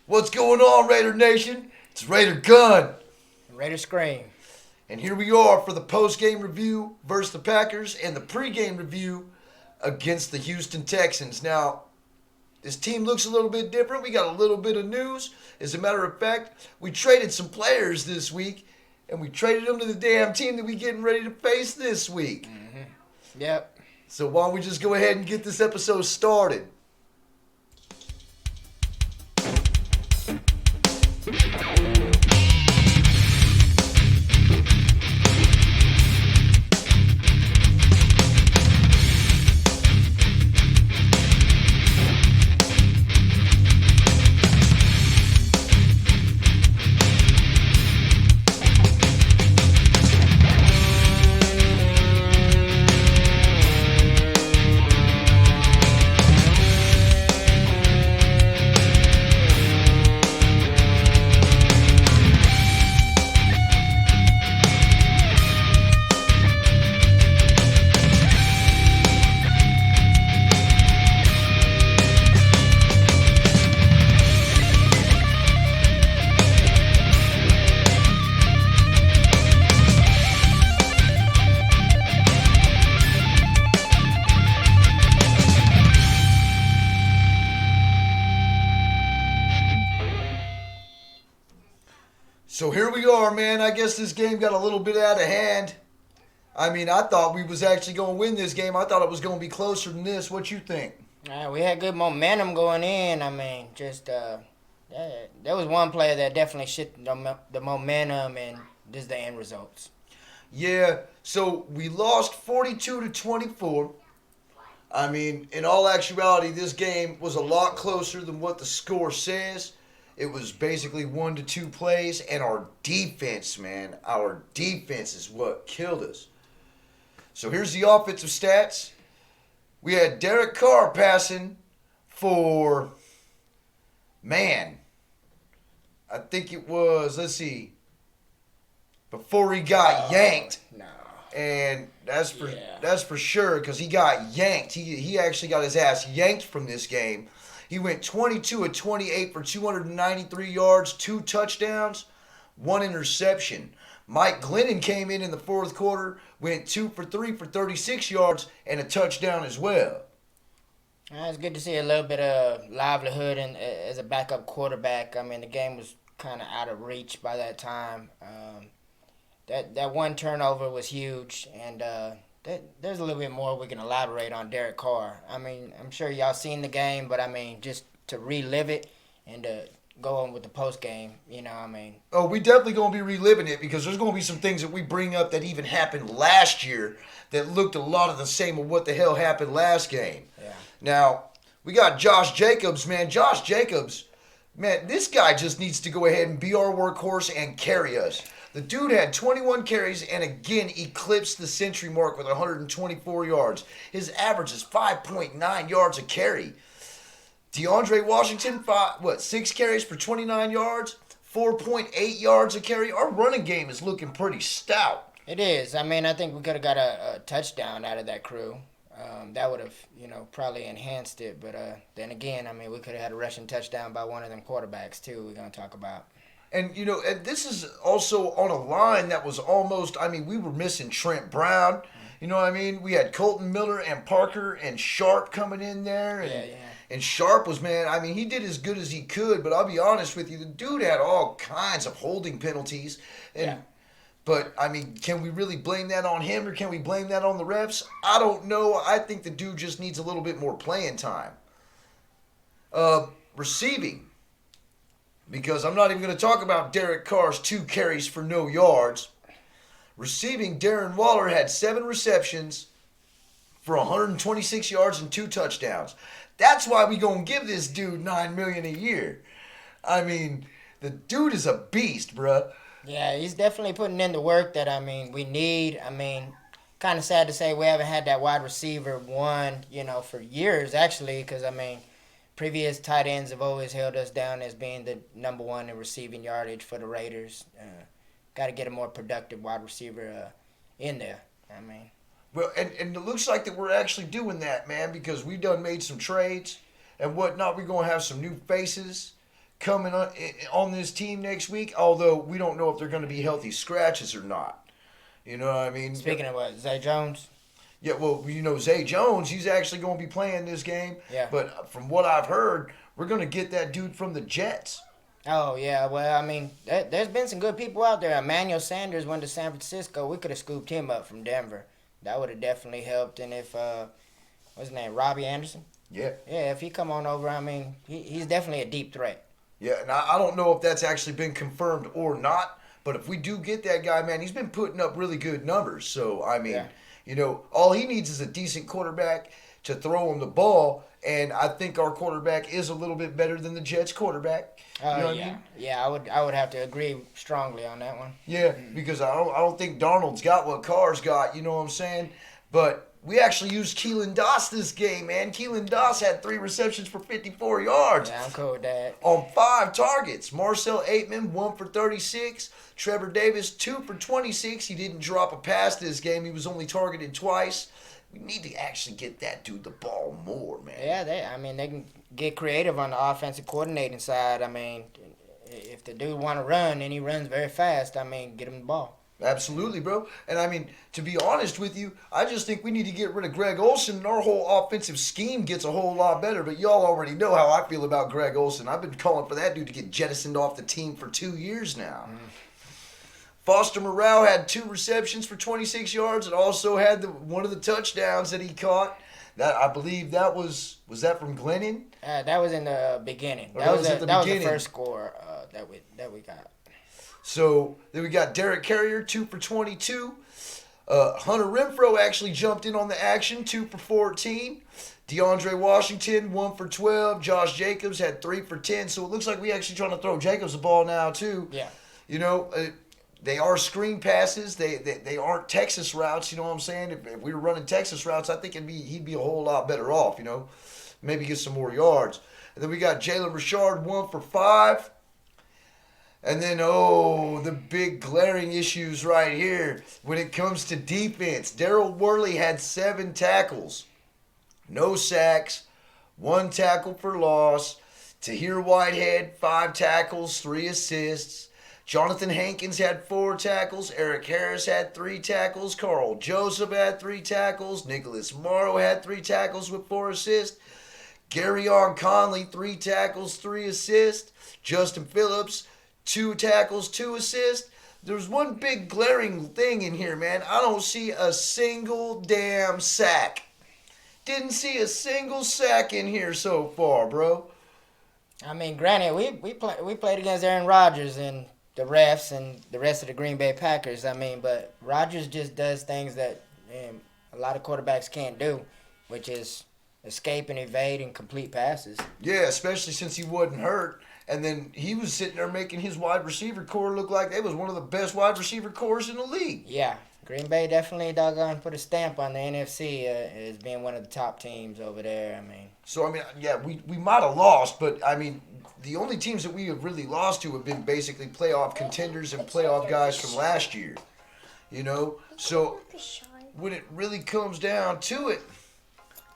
What's going on, Raider Nation? It's Raider Gunn. Raider Scream. And here we are for the post-game review versus the Packers and the pre-game review against the Houston Texans. Now, this team looks a little bit different. We got a little bit of news. As a matter of fact, we traded some players this week, and we traded them to the damn team that we getting ready to face this week. Mm-hmm. Yep. So why don't we just go ahead and get this episode started? So here we are, man. I guess this game got a little bit out of hand. I mean, I thought we was actually going to win this game. I thought it was going to be closer than this. What you think? We had good momentum going in. I mean, there was one player that definitely shifted the momentum, and this is the end results. Yeah, so we lost 42-24. I mean, in all actuality, this game was a lot closer than what the score says. It was basically 1 to 2 plays, and our defense, man, our defense is what killed us. So here's the offensive stats. We had Derek Carr passing for, man, I think it was, let's see, before he got yanked. No. And that's for sure, because he got yanked. He actually got his ass yanked from this game. He went 22 of 28 for 293 yards, 2 touchdowns, 1 interception. Mike Glennon came in the fourth quarter, went 2 for 3 for 36 yards and a touchdown as well. It's good to see a little bit of livelihood as a backup quarterback. I mean, the game was kind of out of reach by that time. That one turnover was huge, and there's a little bit more we can elaborate on Derek Carr. I mean, I'm sure y'all seen the game, but I mean, just to relive it and to go on with the post game, Oh, we definitely going to be reliving it, because there's going to be some things that we bring up that even happened last year that looked a lot of the same of what the hell happened last game. Yeah. Now, we got Josh Jacobs, man. Josh Jacobs, man, this guy just needs to go ahead and be our workhorse and carry us. The dude had 21 carries and again eclipsed the century mark with 124 yards. His average is 5.9 yards a carry. DeAndre Washington, 6 carries for 29 yards, 4.8 yards a carry. Our running game is looking pretty stout. It is. I mean, I think we could have got a touchdown out of that crew. That would have, probably enhanced it. But then again, I mean, we could have had a rushing touchdown by one of them quarterbacks, too, we're going to talk about. And, and this is also on a line that was almost, I mean, we were missing Trent Brown. You know what I mean? We had Colton Miller and Parker and Sharp coming in there. And, and Sharp was, man, I mean, he did as good as he could. But I'll be honest with you, the dude had all kinds of holding penalties. But, I mean, can we really blame that on him, or can we blame that on the refs? I don't know. I think the dude just needs a little bit more playing time. Receiving. Because I'm not even going to talk about Derek Carr's 2 carries for no yards. Receiving, Darren Waller had 7 receptions for 126 yards and 2 touchdowns. That's why we going to give this dude $9 million a year. I mean, the dude is a beast, bruh. Yeah, he's definitely putting in the work that, we need. I mean, kind of sad to say we haven't had that wide receiver one, for years, actually, because, previous tight ends have always held us down as being the number one in receiving yardage for the Raiders. Got to get a more productive wide receiver in there. Well, and it looks like that we're actually doing that, man, because we done made some trades and whatnot. We're going to have some new faces coming on this team next week, although we don't know if they're going to be healthy scratches or not. You know what I mean? Speaking of what, Zay Jones? Yeah, well, Zay Jones, he's actually going to be playing this game. Yeah. But from what I've heard, we're going to get that dude from the Jets. Oh, yeah. Well, I mean, there's been some good people out there. Emmanuel Sanders went to San Francisco. We could have scooped him up from Denver. That would have definitely helped. And if, what's his name, Robbie Anderson? Yeah. Yeah, if he come on over, I mean, he's definitely a deep threat. Yeah, and I don't know if that's actually been confirmed or not, but if we do get that guy, man, he's been putting up really good numbers. So, I mean, all he needs is a decent quarterback to throw him the ball, and I think our quarterback is a little bit better than the Jets' quarterback. You know what I mean? Yeah, I would have to agree strongly on that one. Yeah, because I don't think Darnold's got what Carr's got, you know what I'm saying? But we actually used Keelan Doss this game, man. Keelan Doss had 3 receptions for 54 yards. Yeah, I'm cool with that. On 5 targets. Marcel Aitman, 1 for 36. Trevor Davis, 2 for 26. He didn't drop a pass this game. He was only targeted twice. We need to actually get that dude the ball more, man. Yeah, they can get creative on the offensive coordinating side. I mean, if the dude want to run and he runs very fast, I mean, get him the ball. Absolutely, bro. And I mean, to be honest with you, I just think we need to get rid of Greg Olsen and our whole offensive scheme gets a whole lot better. But y'all already know how I feel about Greg Olsen. I've been calling for that dude to get jettisoned off the team for 2 years now. Foster Moreau had 2 receptions for 26 yards and also had one of the touchdowns that he caught. That I believe that was that from Glennon? That was in the beginning. That was the first score that we got. So then we got Derek Carrier, 2 for 22. Hunter Renfrow actually jumped in on the action, 2 for 14. DeAndre Washington, 1 for 12. Josh Jacobs had 3 for 10. So it looks like we actually trying to throw Jacobs the ball now too. Yeah. They are screen passes. They aren't Texas routes. You know what I'm saying? If we were running Texas routes, I think he'd be a whole lot better off. Maybe get some more yards. And then we got Jalen Richard, 1 for 5. And then, the big glaring issues right here when it comes to defense. Darryl Worley had 7 tackles, no sacks, 1 tackle for loss. Tahir Whitehead, 5 tackles, 3 assists. Jonathan Hankins had 4 tackles. Eric Harris had 3 tackles. Carl Joseph had 3 tackles. Nicholas Morrow had 3 tackles with 4 assists. Garyon Conley, 3 tackles, 3 assists. Justin Phillips, 2 tackles, 2 assists. There's one big glaring thing in here, man. I don't see a single damn sack. Didn't see a single sack in here so far, bro. I mean, granted, we played against Aaron Rodgers and the refs and the rest of the Green Bay Packers. I mean, but Rodgers just does things that a lot of quarterbacks can't do, which is escape and evade and complete passes. Yeah, especially since he wasn't hurt. And then he was sitting there making his wide receiver core look like they was one of the best wide receiver cores in the league. Yeah, Green Bay definitely doggone put a stamp on the NFC as being one of the top teams over there. I mean. So, I mean, yeah, we might have lost, but, I mean, the only teams that we have really lost to have been basically playoff contenders and playoff guys from last year. So when it really comes down to it,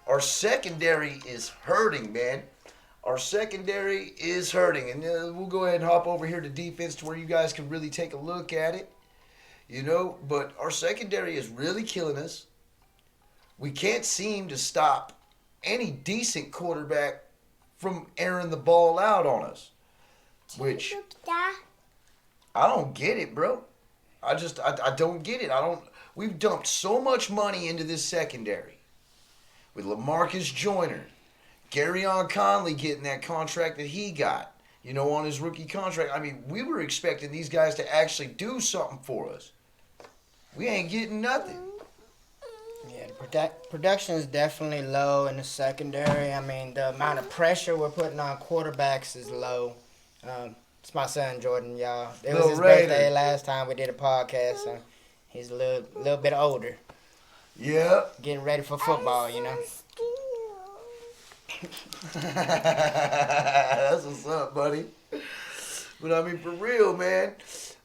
our secondary is hurting, man. Our secondary is hurting. And we'll go ahead and hop over here to defense to where you guys can really take a look at it. But our secondary is really killing us. We can't seem to stop any decent quarterback from airing the ball out on us. Which, I don't get it, bro. I don't get it. We've dumped so much money into this secondary. With LaMarcus Joyner. Garyon Conley getting that contract that he got, on his rookie contract. I mean, we were expecting these guys to actually do something for us. We ain't getting nothing. Yeah, production is definitely low in the secondary. I mean, the amount of pressure we're putting on quarterbacks is low. It's my son, Jordan, y'all. It was his birthday last time we did a podcast, so he's a little bit older. Yeah. Getting ready for football, That's what's up, buddy. But I mean, for real, man,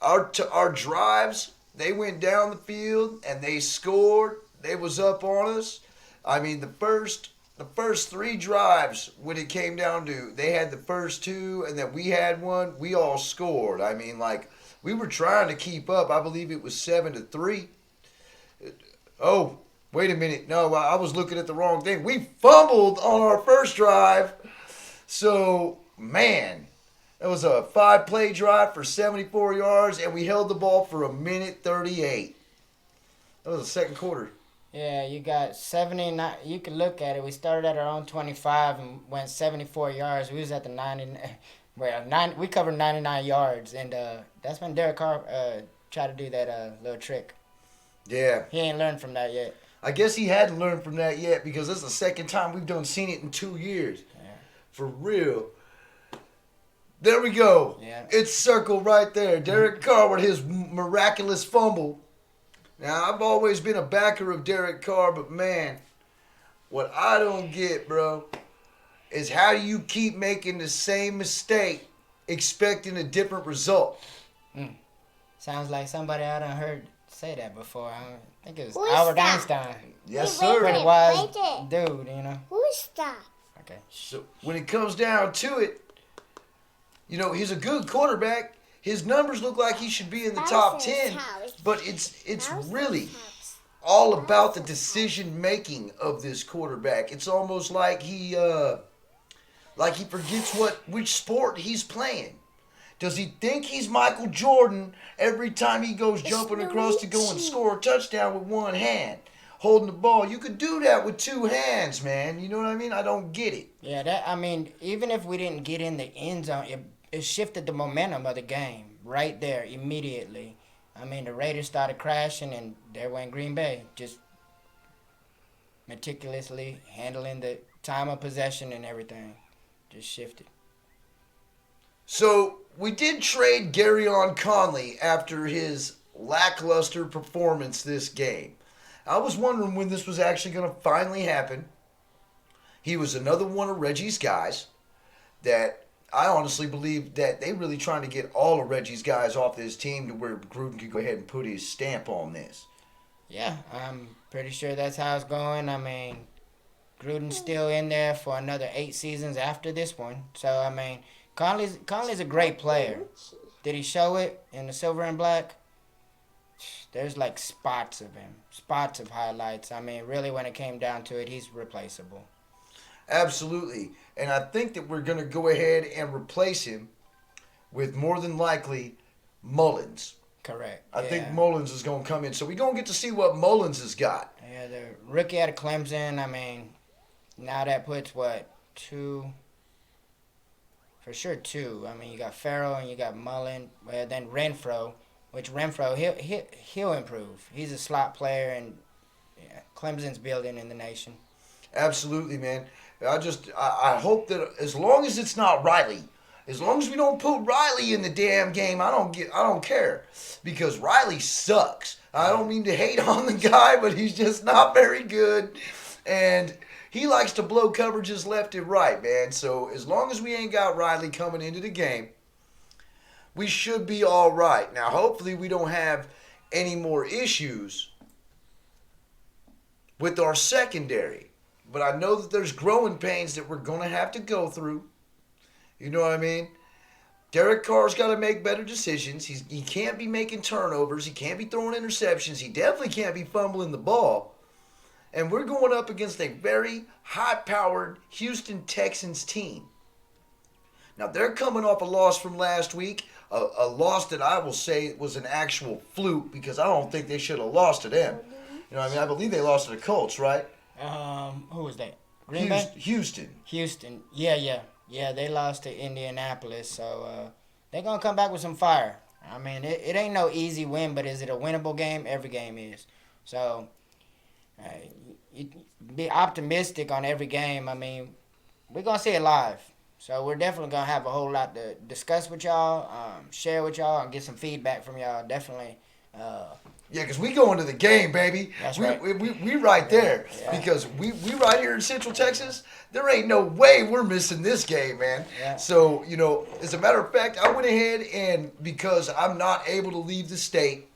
our drives, they went down the field and they scored. They was up on us. I mean, the first the first 3 drives, when it came down to, they had the first 2, and then we had one, we all scored. I mean, like, we were trying to keep up. I believe it was 7-3. Oh, wait a minute. No, I was looking at the wrong thing. We fumbled on our first drive. So, man, that was a 5-play drive for 74 yards, and we held the ball for 1:38. That was the second quarter. Yeah, you got 79. You can look at it. We started at our own 25 and went 74 yards. We was at the 90. We covered 99 yards, and that's when Derek Carr tried to do that little trick. Yeah. He ain't learned from that yet. I guess he hadn't learned from that yet because this is the second time we've seen it in 2 years. Yeah. For real. There we go. Yeah. It's circled right there. Derek Carr with his miraculous fumble. Now, I've always been a backer of Derek Carr, but man, what I don't get, bro, is how do you keep making the same mistake expecting a different result? Sounds like somebody I done heard say that before. I think it was Who's Albert that? Einstein. Yes, Wait, sir. Pretty wait. wise dude, you know. Who's that? Okay. So when it comes down to it, you know, he's a good quarterback. His numbers look like he should be in the top 10, but it's really all about the decision making of this quarterback. It's almost like he forgets which sport he's playing. Does he think he's Michael Jordan every time he goes jumping across to go and score a touchdown with one hand, holding the ball? You could do that with 2 hands, man. You know what I mean? I don't get it. Yeah, even if we didn't get in the end zone, it shifted the momentum of the game right there immediately. I mean, the Raiders started crashing, and there went Green Bay, just meticulously handling the time of possession and everything. Just shifted. So we did trade Garyon Conley after his lackluster performance this game. I was wondering when this was actually going to finally happen. He was another one of Reggie's guys that I honestly believe that they really trying to get all of Reggie's guys off this team to where Gruden could go ahead and put his stamp on this. Yeah, I'm pretty sure that's how it's going. I mean, Gruden's still in there for another 8 seasons after this one. So, I mean, Conley's a great player. Did he show it in the silver and black? There's like spots of him, spots of highlights. I mean, really, when it came down to it, he's replaceable. Absolutely. And I think that we're going to go ahead and replace him with more than likely Mullins. Correct. I think Mullins is going to come in. So we're going to get to see what Mullins has got. Yeah, the rookie out of Clemson, I mean, now that puts, 2? For sure 2. I mean, you got Farrell and you got Mullen. Well, then Renfro, which Renfro, he'll improve. He's a slot player, and Clemson's building in the nation. Absolutely, man. I hope that as long as it's not Riley, as long as we don't put Riley in the damn game, I don't care, because Riley sucks. I don't mean to hate on the guy, but he's just not very good, and he likes to blow coverages left and right, man. So as long as we ain't got Riley coming into the game, we should be all right. Now, hopefully, we don't have any more issues with our secondary. But I know that there's growing pains that we're going to have to go through. You know what I mean? Derek Carr's got to make better decisions. He can't be making turnovers. He can't be throwing interceptions. He definitely can't be fumbling the ball. And we're going up against a very high-powered Houston Texans team. Now, they're coming off a loss from last week, a loss that I will say was an actual fluke because I don't think they should have lost to them. You know what I mean? I believe they lost to the Colts, right? Who was that? Green Bay? Houston. Houston. Yeah. They lost to Indianapolis, so they're gonna come back with some fire. I mean, it ain't no easy win, but is it a winnable game? Every game is. So, you be optimistic on every game. I mean, we're gonna see it live, so we're definitely gonna have a whole lot to discuss with y'all, share with y'all, and get some feedback from y'all. Definitely. Yeah, because we go into the game, baby. That's we, right. we right there. Yeah. Because we right here in Central Texas, there ain't no way we're missing this game, man. Yeah. So, you know, as a matter of fact, I went ahead and because I'm not able to leave the state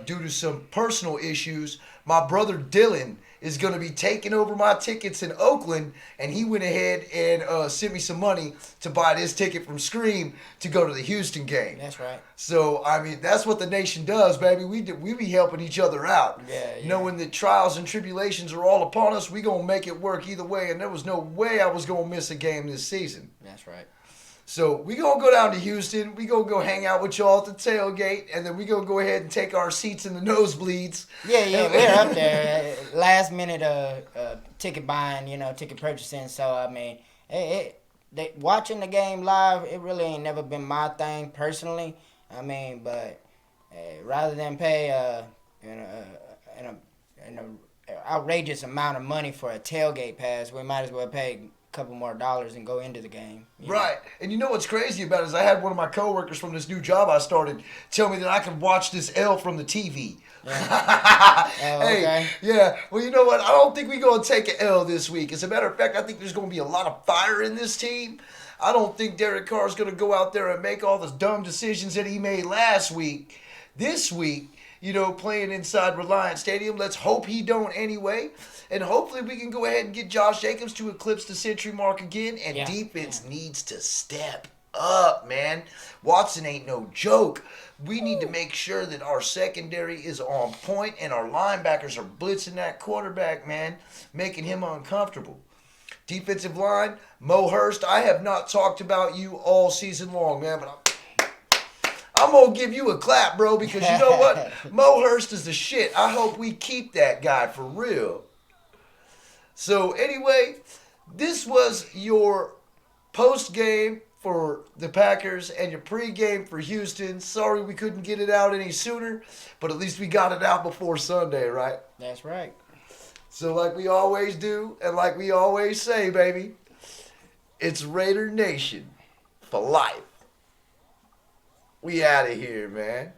due to some personal issues, my brother Dylan is going to be taking over my tickets in Oakland, and he went ahead and sent me some money to buy this ticket from Scream to go to the Houston game. That's right. So, I mean, that's what the nation does, baby. We be helping each other out. Yeah. Knowing that trials and tribulations are all upon us, we going to make it work either way, and there was no way I was going to miss a game this season. That's right. So we going to go down to Houston. We going to go hang out with y'all at the tailgate, and then we going to go ahead and take our seats in the nosebleeds. Yeah, we're up there. Last minute ticket buying, ticket purchasing. So, I mean, watching the game live, it really ain't never been my thing personally. I mean, but rather than pay an outrageous amount of money for a tailgate pass, we might as well pay couple more dollars and go into the game. Right. And you know what's crazy about it is I had one of my coworkers from this new job I started tell me that I could watch this L from the TV. Yeah. Okay. Hey, yeah. Well, you know what? I don't think we're going to take an L this week. As a matter of fact, I think there's going to be a lot of fire in this team. I don't think Derek Carr is going to go out there and make all the dumb decisions that he made last week. This week, playing inside Reliant Stadium. Let's hope he don't anyway. And hopefully we can go ahead and get Josh Jacobs to eclipse the century mark again. And defense needs to step up, man. Watson ain't no joke. We need to make sure that our secondary is on point and our linebackers are blitzing that quarterback, man, making him uncomfortable. Defensive line, Mo Hurst. I have not talked about you all season long, man, but I'm going to give you a clap, bro, because you know what? Mo Hurst is the shit. I hope we keep that guy for real. So anyway, this was your post-game for the Packers and your pre-game for Houston. Sorry we couldn't get it out any sooner, but at least we got it out before Sunday, right? That's right. So like we always do and like we always say, baby, it's Raider Nation for life. We out of here, man.